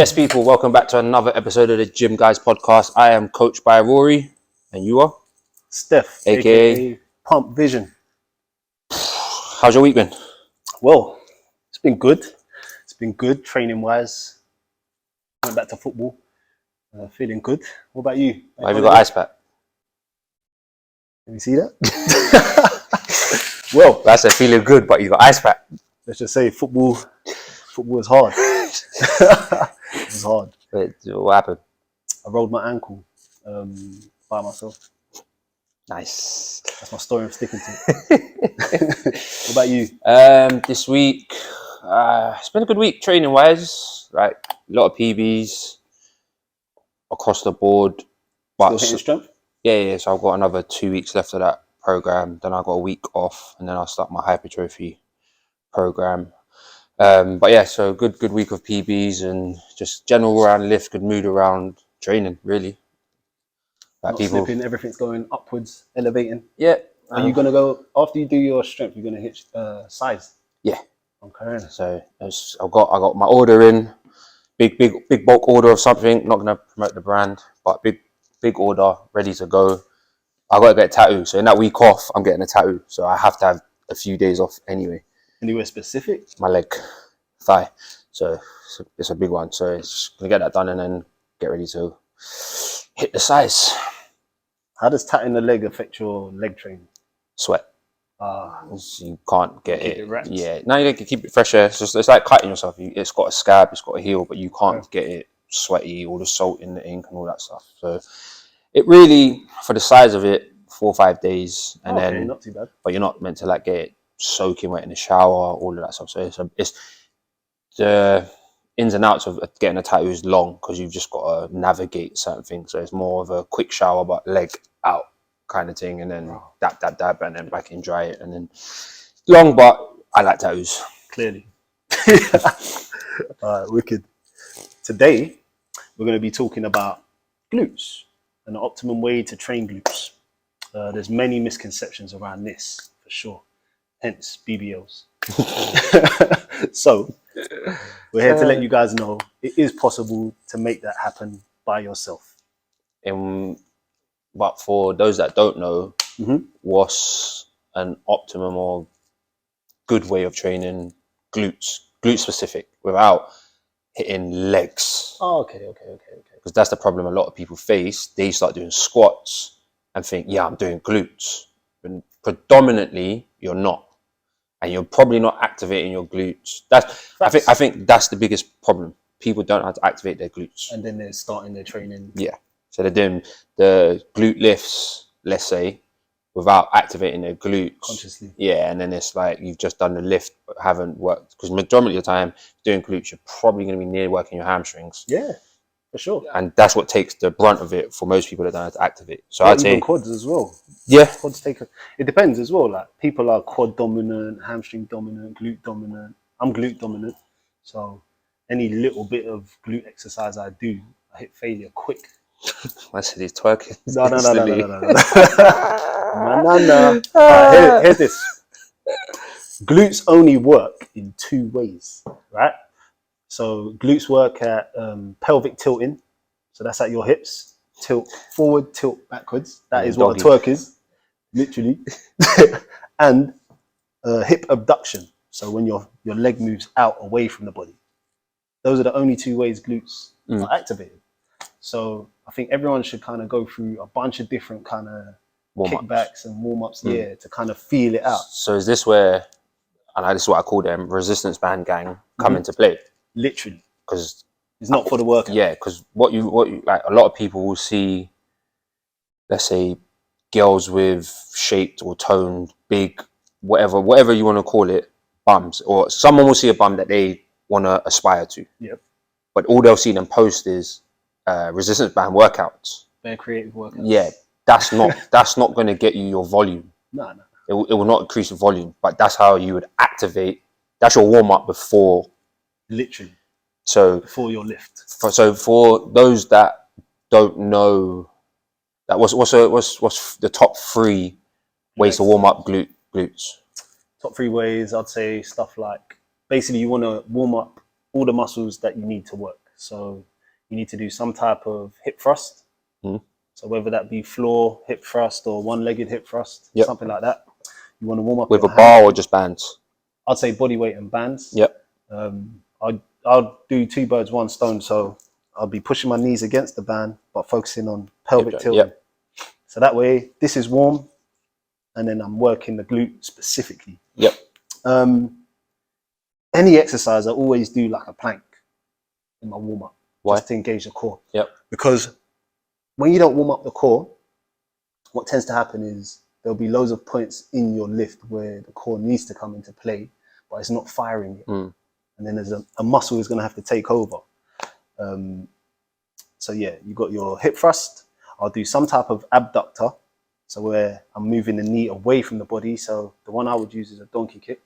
Yes, people, welcome back to another episode of the Gym Guys podcast. I am Coach By Rory, and you are? Steph, aka PUMPVISION. How's your week been? Well, it's been good. It's been good training wise. Went back to football. Feeling good. What about you? Why have you got ice pack? Can you see that? Well, I said feeling good, but you got ice pack. let's just say football is hard. It's hard. Wait, what happened? I rolled my ankle by myself. Nice. That's my story I'm sticking to. What about you? This week, it's been a good week training wise. Like a lot of PBs across the board. Still hitting strength? Yeah. So I've got another 2 weeks left of that program. Then I got a week off, and then I'll start my hypertrophy program. But yeah, so good week of PBs and just general around lift, good mood around training, really. Like not slipping, everything's going upwards, elevating. Yeah. Are you gonna go after you do your strength? You're gonna hit size. Yeah. Okay. So I got my order in, big bulk order of something. Not gonna promote the brand, but big order, ready to go. I gotta get a tattoo. So in that week off, I'm getting a tattoo. So I have to have a few days off anyway. Anywhere specific? My leg, thigh. So it's a big one. So it's gonna get that done and then get ready to hit the size. How does tatting the leg affect your leg training? Sweat. You can't get it wrapped. Yeah. Now you can keep it fresh. It's like cutting yourself. It's got a scab, it's got a heal, but you can't get it sweaty, all the salt in the ink and all that stuff. So it really, for the size of it, 4 or 5 days, and then not too bad. But you're not meant to like get it soaking wet in the shower, all of that stuff. So it's the ins and outs of getting a tattoo is long because you've just got to navigate certain things. So it's more of a quick shower, but leg out kind of thing, and then dab, and then back in, dry it, and then long. But I like tattoos. Clearly. Wicked. Today we're going to be talking about glutes and the optimum way to train glutes. There's many misconceptions around this for sure. Hence BBLs. So we're here to let you guys know it is possible to make that happen by yourself. But for those that don't know, what's an optimum or good way of training glute specific without hitting legs? Oh, okay. Because that's the problem a lot of people face. They start doing squats and think, yeah, I'm doing glutes. But predominantly, you're not. And you're probably not activating your glutes. I think that's the biggest problem. People don't know how to activate their glutes. And then they're starting their training. Yeah. So they're doing the glute lifts, let's say, without activating their glutes. Consciously. Yeah, and then it's like you've just done the lift but haven't worked. Because majority of the time, doing glutes, you're probably going to be near working your hamstrings. Yeah, for sure. And that's what takes the brunt of it for most people that don't know how to activate. So yeah, I'd say quads as well. Yeah. Quads it depends as well. Like people are quad dominant, hamstring dominant, glute dominant. I'm glute dominant. So any little bit of glute exercise I do, I hit failure quick. I said he's twerking. No. Right, hear this. Glutes only work in 2 ways, right? So glutes work at pelvic tilting. So that's at your hips. Tilt forward, tilt backwards. That is what a twerk is, literally. And hip abduction. So when your leg moves out away from the body. Those are the only 2 ways glutes are activated. So I think everyone should kind of go through a bunch of different kind of kickbacks and warm-ups, to kind of feel it out. So is this where, and this is what I call them, resistance band gang come into play? Literally. Because it's not for the workout. Yeah, because what you like, a lot of people will see, let's say, girls with shaped or toned, big, whatever you want to call it, bums, or someone will see a bum that they want to aspire to. Yep. But all they'll see them post is resistance band workouts. They're creative workouts. Yeah, that's not going to get you your volume. No. It will not increase the volume, but that's how you would activate. That's your warm up before. Literally. So before your lift. So for those that don't know, that what's the top 3 ways to warm up glutes? Top 3 ways, I'd say stuff like basically you want to warm up all the muscles that you need to work. So you need to do some type of hip thrust. Mm. So whether that be floor hip thrust or one-legged hip thrust, Yep. something like that. You want to warm up with a your bar hand. or just bands? I'd say body weight and bands. Yep. I'll do 2 birds, 1 stone. So I'll be pushing my knees against the band, but focusing on pelvic tilting. Yep. So that way, this is warm, and then I'm working the glute specifically. Yep. Any exercise, I always do like a plank in my warm up. Why? Just to engage the core. Yep. Because when you don't warm up the core, what tends to happen is there'll be loads of points in your lift where the core needs to come into play, but it's not firing yet. Mm. And then there's a muscle is going to have to take over. So yeah, you got your hip thrust. I'll do some type of abductor. So where I'm moving the knee away from the body. So the one I would use is a donkey kick.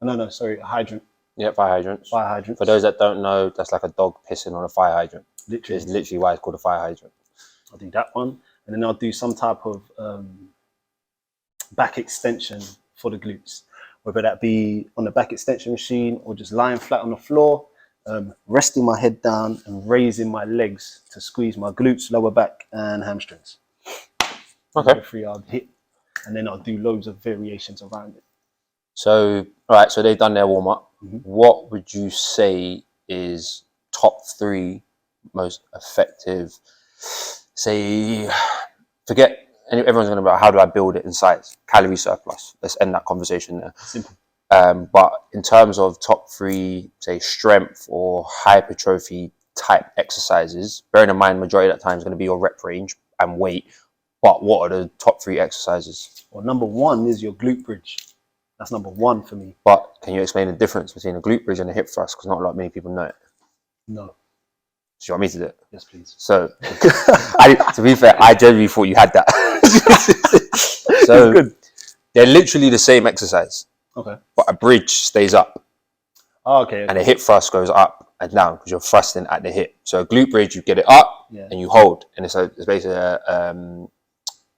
No, sorry, a hydrant. Yeah, fire hydrants. Fire hydrant. For those that don't know, that's like a dog pissing on a fire hydrant. Literally. It's literally why it's called a fire hydrant. I'll do that one. And then I'll do some type of back extension for the glutes. Whether that be on the back extension machine or just lying flat on the floor, resting my head down and raising my legs to squeeze my glutes, lower back and hamstrings. Okay. 3 I'll hit. And then I'll do loads of variations around it. So, all right, so they've done their warm up. Mm-hmm. What would you say is top 3 most effective? Say, forget, everyone's going to be like, how do I build it in size? Calorie surplus. Let's end that conversation there. Simple. But in terms of top 3, say, strength or hypertrophy type exercises, bearing in mind, majority of that time is going to be your rep range and weight. But what are the top 3 exercises? Well, number 1 is your glute bridge. That's number 1 for me. But can you explain the difference between a glute bridge and a hip thrust? Because not many people know it. No. Do you want me to do it? Yes, please. So, to be fair, I genuinely thought you had that. So, good. They're literally the same exercise. Okay. But a bridge stays up. Oh, okay. And a hip thrust goes up and down because you're thrusting at the hip. So a glute bridge, you get it up and you hold. And it's basically a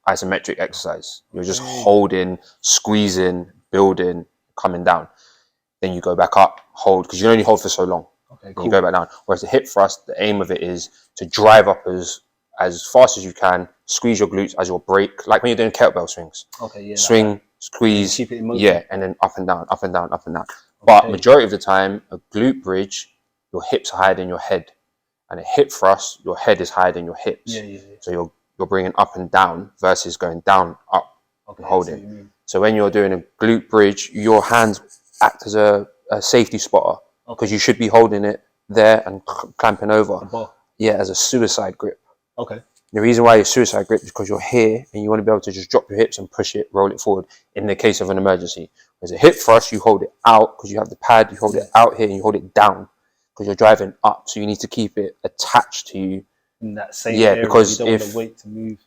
isometric exercise. You're just holding, squeezing, building, coming down. Then you go back up, hold, because you can only hold for so long. Okay, cool. You go back down. Whereas the hip thrust, the aim of it is to drive up as fast as you can, squeeze your glutes as your brake, like when you're doing kettlebell swings. Okay, yeah. Swing, squeeze, keep it in motion. yeah, and then up and down, up and down, up and down. But majority of the time, a glute bridge, your hips are higher than your head. And a hip thrust, your head is higher than your hips. Yeah. So you're bringing up and down versus going down, up, holding. So when you're doing a glute bridge, your hands act as a safety spotter because you should be holding it there and clamping over. Yeah, as a suicide grip. Okay. The reason why you're suicide grip is because you're here and you want to be able to just drop your hips and push it, roll it forward in the case of an emergency. Whereas a hip thrust, you hold it out because you have the pad, you hold it out here and you hold it down because you're driving up. So you need to keep it attached to you. In that same area, because you don't want the weight to move.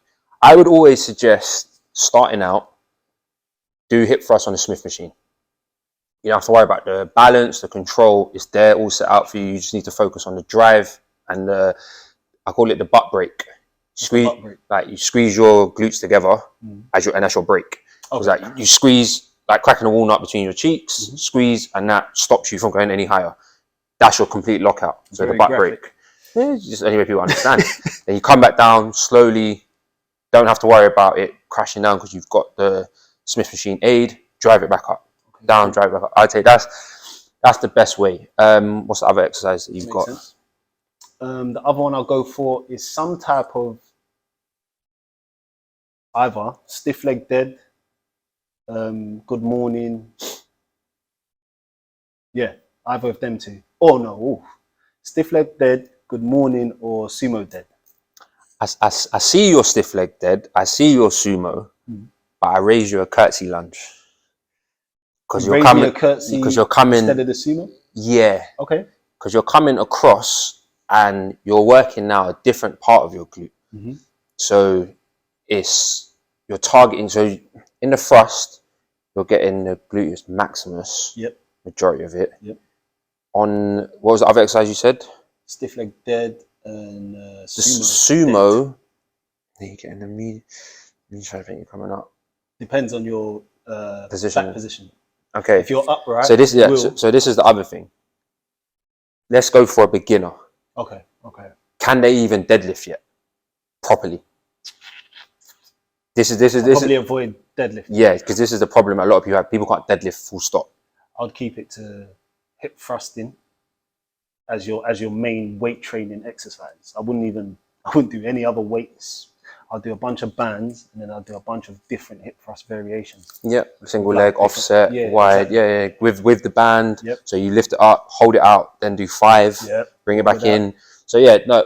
I would always suggest starting out, do hip thrust on a Smith machine. You don't have to worry about the balance, the control. It's there, all set out for you. You just need to focus on the drive and I call it the butt brake. Like you squeeze your glutes together and that's your brake. Okay. Like you squeeze, like cracking a walnut between your cheeks, squeeze, and that stops you from going any higher. That's your complete lockout. So the butt brake. Yeah, just any way people understand. Then you come back down slowly. Don't have to worry about it crashing down because you've got the Smith machine aid. Drive it back up, down, drive it back up. I'd say that's the best way. What's the other exercise that you've got? Sense. The other one I'll go for is some type of either stiff leg dead, good morning. Yeah, either of them two. Oh no, stiff leg dead, good morning, or sumo dead. I see your stiff leg dead. I see your sumo, but I raise you a curtsy lunge because you're coming instead of the sumo. Yeah. Okay. Because you're coming across and you're working now a different part of your glute. So you're targeting. So in the thrust, you're getting the gluteus maximus. Yep. Majority of it. Yep. On what was the other exercise you said? Stiff leg dead and sumo. You get in the medium. I'm trying to think you're coming up. Depends on your position. back position. Okay. If you're upright. So this is the other thing. Let's go for a beginner. Okay. Okay. Can they even deadlift yet properly? This is Probably avoid deadlift. yeah, because this is the problem a lot of people have. People can't deadlift full stop. I'd keep it to hip thrusting as your main weight training exercise. I wouldn't do any other weights. I'll do a bunch of bands, and then I'll do a bunch of different hip thrust variations. Yeah, single Like leg, offset, yeah, wide. exactly. Yeah, with the band. Yep. So you lift it up, hold it out, then do 5, Yep. bring it back Hold it in. So yeah, no,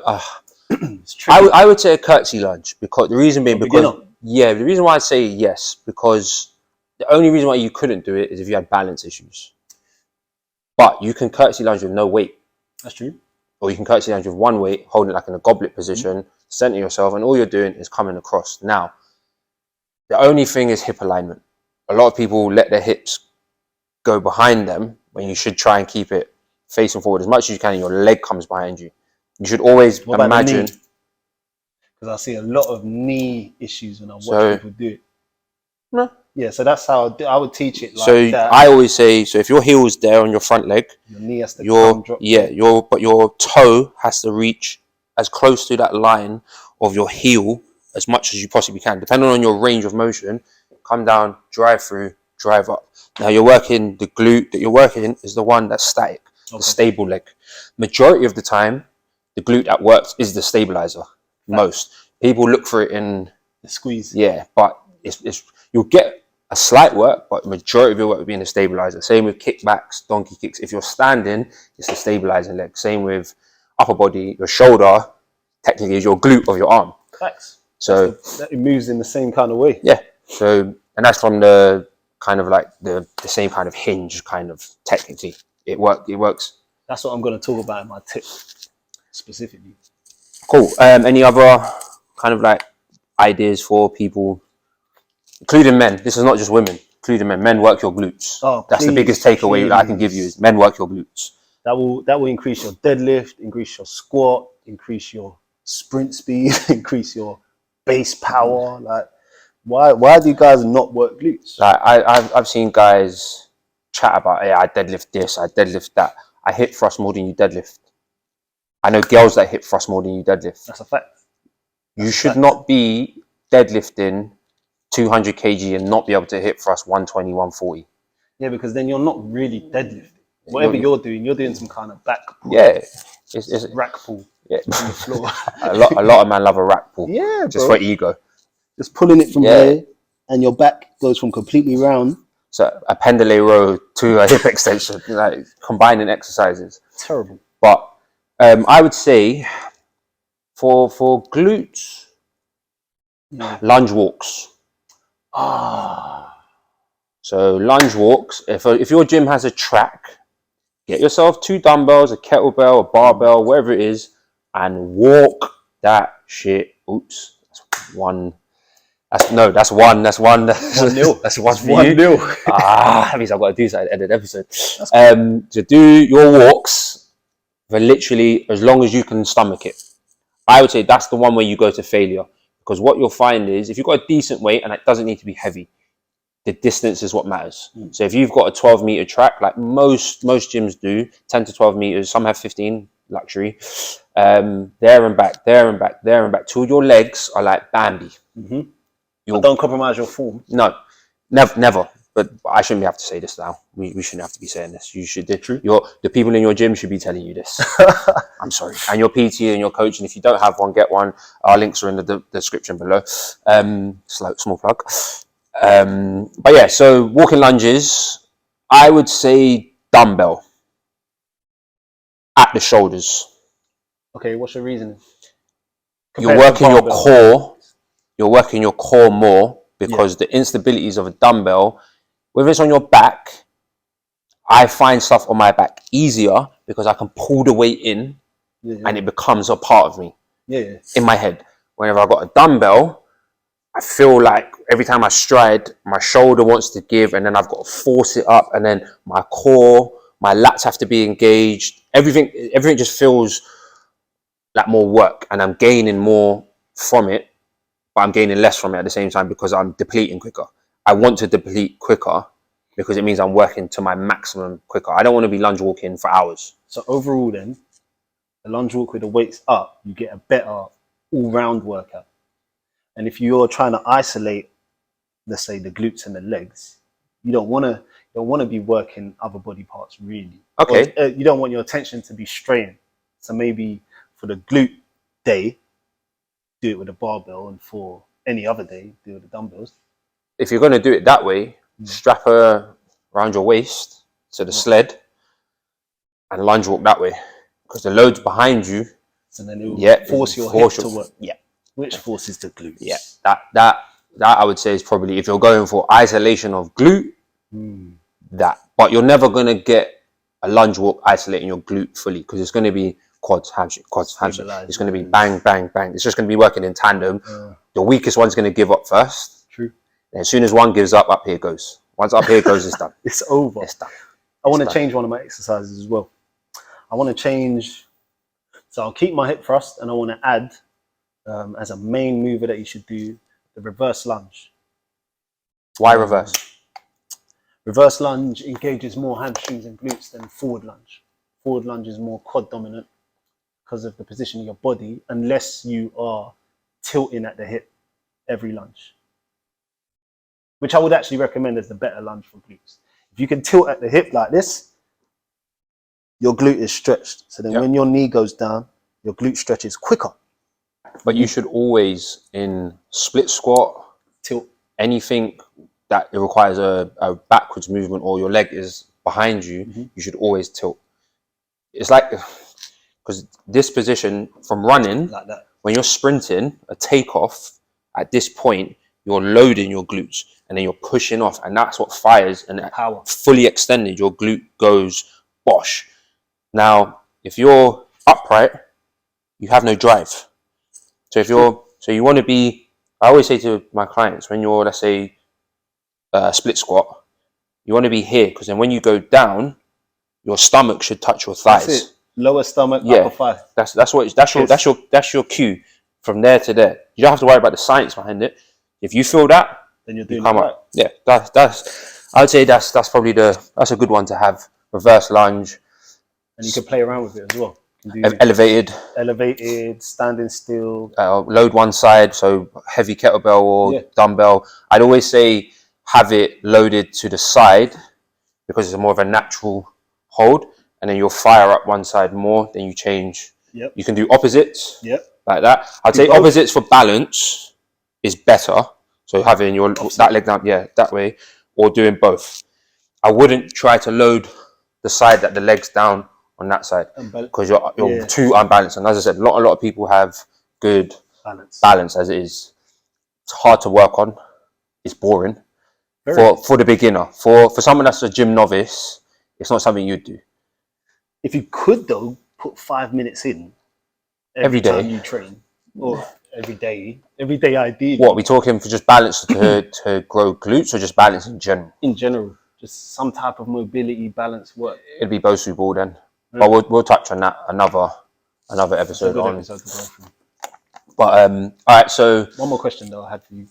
It's tricky. I would say a curtsy lunge, because the reason being, because beginner. yeah, the reason why I say yes, because the only reason why you couldn't do it is if you had balance issues. But you can curtsy lunge with no weight, That's true. or you can curtsy lunge with one weight, holding it like in a goblet position, center yourself, and all you're doing is coming across. Now, the only thing is hip alignment. A lot of people let their hips go behind them when you should try and keep it facing forward as much as you can, and your leg comes behind you. You should always imagine. Because I see a lot of knee issues when I watch people do it. No. Yeah, so that's how I would teach it. Like so that. I always say, so if your heel's there on your front leg, Your knee has to come, drop. but your toe has to reach as close to that line of your heel as much as you possibly can, depending on your range of motion. Come down, drive through, drive up. Now you're working, the glute that you're working is the one that's static, the stable leg. Majority of the time, the glute that works is the stabilizer. Most people look for it in the squeeze. Yeah, but it's you'll get a slight work, but the majority of your work will be in the stabilizer. Same with kickbacks, donkey kicks. If you're standing, it's the stabilizing leg. Same with upper body, your shoulder technically is your glute of your arm. Facts. So it moves in the same kind of way. Yeah. So, and that's from the kind of like the same kind of hinge kind of technically. It works. That's what I'm going to talk about in my tip specifically. Cool. Any other kind of like ideas for people, including men? This is not just women, including men. Men, work your glutes. That's the biggest takeaway that I can give you is men, work your glutes. That will increase your deadlift, increase your squat, increase your sprint speed, increase your base power. Like, why do you guys not work glutes? Like I've seen guys chat about, hey, I deadlift this, I deadlift that. I hip thrust more than you deadlift. I know girls that hip thrust more than you deadlift. That's a fact. You should not be deadlifting 200 kg and not be able to hip thrust 120, 140. Yeah, because then you're not really deadlifting. Whatever you're doing some kind of back pull. Yeah. It's rack pull. Yeah. On the floor. a lot of men love a rack pull. Yeah, just for ego. Just pulling it from there, and your back goes from completely round. So a pendulum row to a hip extension, like combining exercises. Terrible. But I would say for glutes, lunge walks. So lunge walks. If your gym has a track, get yourself 2 dumbbells, a kettlebell, a barbell, wherever it is, and walk that shit. Oops, that's one. That's one. That's 1-0. That's one for 1-0. you. That means I've got to do something at the end of the episode. To do your walks for literally as long as you can stomach it. I would say that's the one where you go to failure, because what you'll find is if you've got a decent weight, and it doesn't need to be heavy, the distance is what matters. So if you've got a 12-meter track, like most gyms do, 10 to 12 meters, some have 15, luxury, there and back, there and back, there and back, till your legs are like Bambi. Don't compromise your form. No, never. But I shouldn't have to say this now. We shouldn't have to be saying this. You should. The people in your gym should be telling you this. I'm sorry. And your PT and your coach. And if you don't have one, get one. Our links are in the description below. Small plug. But yeah, so walking lunges, I would say dumbbell at the shoulders. Okay, what's your reasoning? You're working your core. You're working your core more, because the instabilities of a dumbbell, whether it's on your back, I find stuff on my back easier because I can pull the weight in and it becomes a part of me in my head. Whenever I've got a dumbbell, I feel like every time I stride, my shoulder wants to give, and then I've got to force it up, and then my core, my lats have to be engaged. Everything just feels like more work, and I'm gaining more from it, but I'm gaining less from it at the same time because I'm depleting quicker. I want to deplete quicker because it means I'm working to my maximum quicker. I don't want to be lunge walking for hours. So overall then, a lunge walk with the weights up, you get a better all-round workout. And if you're trying to isolate, let's say, the glutes and the legs, you don't want to be working other body parts really. Okay. Or, you don't want your attention to be strained. So maybe for the glute day, do it with a barbell, and for any other day, do it with the dumbbells. If you're going to do it that way, strap her around your waist to the sled and lunge walk that way, because the load's behind you. And then it will force your hip to work. Yeah. Which forces the glutes. Yeah. That I would say is probably, if you're going for isolation of glute, that. But you're never going to get a lunge walk isolating your glute fully, because it's going to be quads, hamstring, quads, hamstring. It's going to be bang, bang, bang. It's just going to be working in tandem. The weakest one's going to give up first. True. And as soon as one gives up here goes. Once up here goes, it's done. It's over. It's done. I want to change one of my exercises as well. I want to change. So I'll keep my hip thrust, and I want to add, as a main mover that you should do, the reverse lunge. Why reverse? Reverse lunge engages more hamstrings and glutes than forward lunge. Forward lunge is more quad dominant because of the position of your body, unless you are tilting at the hip every lunge, which I would actually recommend as the better lunge for glutes. If you can tilt at the hip like this, your glute is stretched. So then when your knee goes down, your glute stretches quicker. But you should always, in split squat, tilt. Anything that it requires a backwards movement, or your leg is behind you, you should always tilt. It's like, because this position from running, like that, when you're sprinting, a takeoff, at this point, you're loading your glutes and then you're pushing off, and that's what fires, and power. Fully extended, your glute goes bosh. Now, if you're upright, you have no drive. So if you want to be, I always say to my clients, when you're, let's say, split squat, you want to be here, because then when you go down, your stomach should touch your thighs. That's it. Lower stomach, upper thigh. That's your cue from there to there. You don't have to worry about the science behind it. If you feel that, then you're doing come it up. Yeah, that's. I would say that's probably that's a good one to have. Reverse lunge. And you can play around with it as well. Elevated, standing still. Load one side, so heavy kettlebell or dumbbell. I'd always say have it loaded to the side, because it's more of a natural hold, and then you'll fire up one side more, then you change. Yep. You can do opposites. Yep. Like that. I'd say opposites for balance is better. So having your that leg down, that way, or doing both. I wouldn't try to load the side that the leg's down on that side, because you're too unbalanced. And as I said, a lot of people have good balance as it is. It's hard to work on. It's boring for the beginner. For someone that's a gym novice, it's not something you'd do. If you could though, put 5 minutes in every day time you train, or every day ideally. What, are we talking for just balance to grow glutes, or just balance in general? In general, just some type of mobility balance work. It'd be Bosu ball then. But we'll touch on that another episode on. But all right, so one more question though I had for you.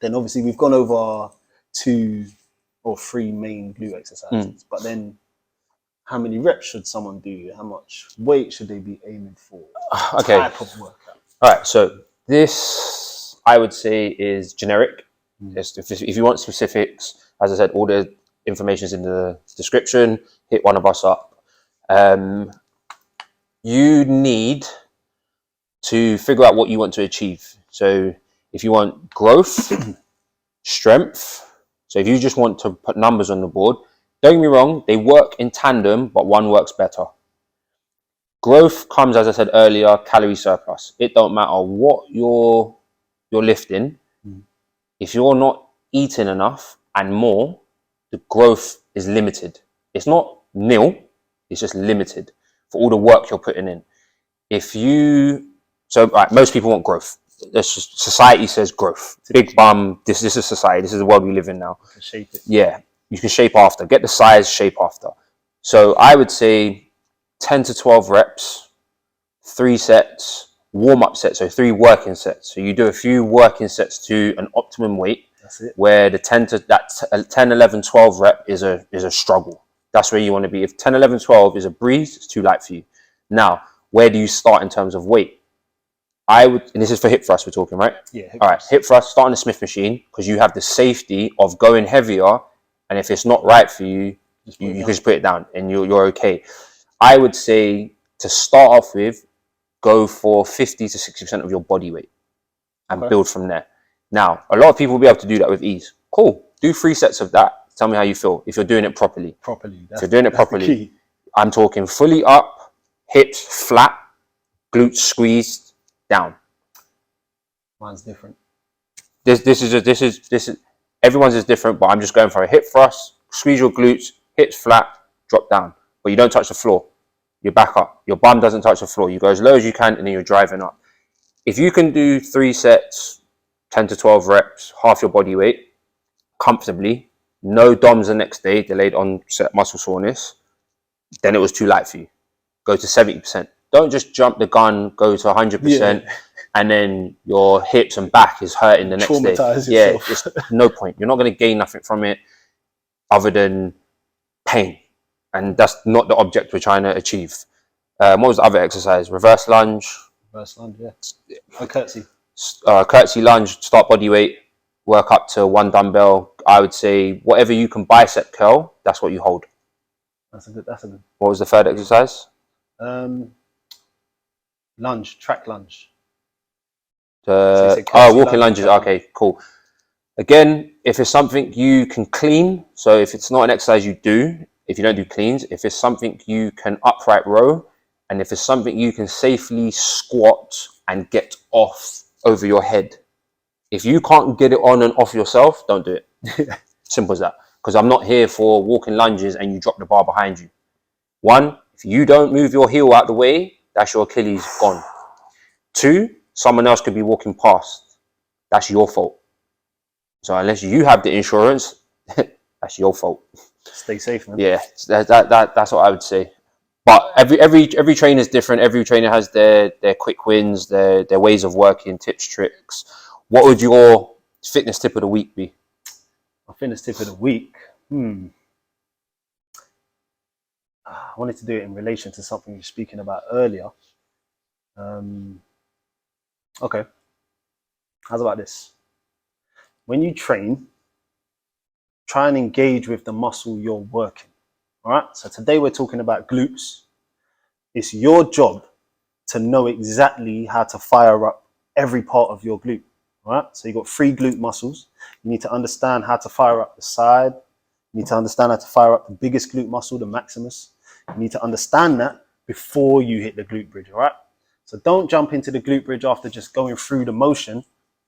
Then obviously we've gone over 2 or 3 main glute exercises, but then how many reps should someone do? How much weight should they be aiming for? Okay. Type of workout. All right, so this I would say is generic. If you want specifics, as I said, all the information is in the description. Hit one of us up. You need to figure out what you want to achieve. So if you want growth, strength, so if you just want to put numbers on the board, don't get me wrong, they work in tandem, but one works better. Growth comes, as I said earlier, calorie surplus. It don't matter what you're lifting. If you're not eating enough and more, the growth is limited. It's not nil, it's just limited for all the work you're putting in. Most people want growth. That's just, society says growth. Big bum, this is society, this is the world we live in now. You can shape it. Yeah, you can shape after. Get the size, shape after. So I would say 10 to 12 reps, 3 sets, warm-up sets, so 3 working sets. So you do a few working sets to an optimum weight. That's it. Where the 10, 11, 12 rep is a struggle. That's where you want to be. If 10, 11, 12 is a breeze, it's too light for you. Now, where do you start in terms of weight? I would, and this is for hip thrust we're talking, right? Yeah. All right, hip thrust, start on the Smith machine, because you have the safety of going heavier, and if it's not right for you, you can just put it down and you're okay. I would say to start off with, go for 50 to 60% of your body weight and build from there. Now, a lot of people will be able to do that with ease. Cool. Do 3 sets of that. Tell me how you feel if you're doing it properly. If you're doing it properly, I'm talking fully up, hips flat, glutes squeezed down. Mine's different. This is everyone's is different, but I'm just going for a hip thrust, squeeze your glutes, hips flat, drop down. But you don't touch the floor. You back up. Your bum doesn't touch the floor. You go as low as you can and then you're driving up. If you can do 3 sets, 10 to 12 reps, half your body weight, comfortably, no DOMs the next day, delayed onset muscle soreness, then it was too light for you. Go to 70%. Don't just jump the gun, go to 100%, and then your hips and back is hurting the next day. Yeah, it's no point. You're not going to gain nothing from it other than pain. And that's not the object we're trying to achieve. What was the other exercise? Reverse lunge. Reverse lunge, yeah. A curtsy. Curtsy lunge, start body weight, work up to 1 dumbbell. I would say whatever you can bicep curl, that's what you hold. That's a good. What was the third exercise? Lunge, track lunge. Walking lunges. Okay, cool. Again, if it's something you can clean, so if it's not an exercise you do, if you don't do cleans, if it's something you can upright row, and if it's something you can safely squat and get off over your head. If you can't get it on and off yourself, don't do it. Simple as that. Because I'm not here for walking lunges and you drop the bar behind you. 1, if you don't move your heel out the way, that's your Achilles gone. 2, someone else could be walking past. That's your fault. So unless you have the insurance, that's your fault. Stay safe, man. Yeah, that's what I would say. But every trainer is different. Every trainer has their quick wins, their ways of working, tips, tricks. What would your fitness tip of the week be? My fitness tip of the week? I wanted to do it in relation to something you were speaking about earlier. Okay. How's about this? When you train, try and engage with the muscle you're working. All right. So today we're talking about glutes. It's your job to know exactly how to fire up every part of your glute. All right. So you've got 3 glute muscles. You need to understand how to fire up the side. You need to understand how to fire up the biggest glute muscle, the maximus. You need to understand that before you hit the glute bridge. All right. So don't jump into the glute bridge after just going through the motion.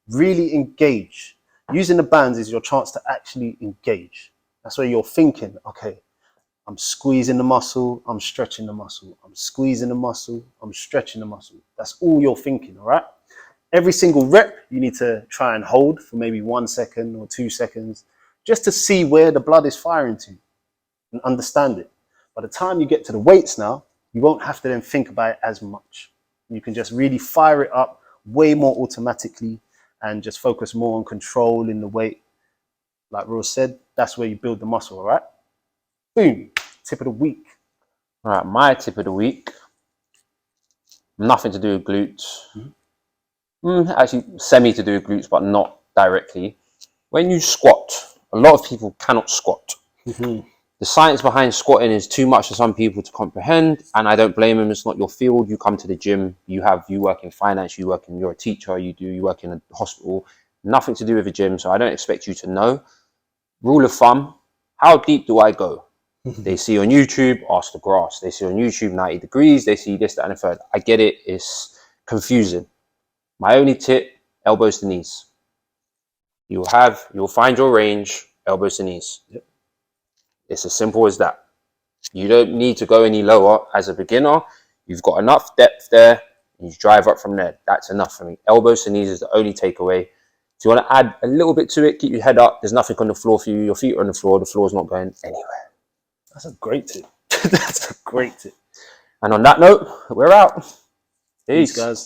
Really engage. Using the bands is your chance to actually engage. That's where you're thinking, okay, I'm squeezing the muscle, I'm stretching the muscle, I'm squeezing the muscle, I'm stretching the muscle. That's all you're thinking, all right? Every single rep, you need to try and hold for maybe 1 second or 2 seconds, just to see where the blood is firing to and understand it. By the time you get to the weights now, you won't have to then think about it as much. You can just really fire it up way more automatically and just focus more on controlling the weight. Like Rose said, that's where you build the muscle, all right? Boom, tip of the week. All right, my tip of the week, nothing to do with glutes. Actually, semi to do with glutes, but not directly. When you squat, a lot of people cannot squat. The science behind squatting is too much for some people to comprehend, and I don't blame them. It's not your field. You come to the gym, you work in finance, you're a teacher, you work in a hospital, nothing to do with the gym, so I don't expect you to know. Rule of thumb, how deep do I go? They see on YouTube, ask the grass. They see on YouTube, 90 degrees. They see this, that, and the third. I get it. It's confusing. My only tip, elbows to knees. You'll find your range, elbows to knees. Yep. It's as simple as that. You don't need to go any lower as a beginner. You've got enough depth there. You drive up from there. That's enough for me. Elbows to knees is the only takeaway. If you want to add a little bit to it, keep your head up. There's nothing on the floor for you. Your feet are on the floor. The floor's not going anywhere. That's a great tip. That's a great tip. And on that note, we're out. Peace, guys.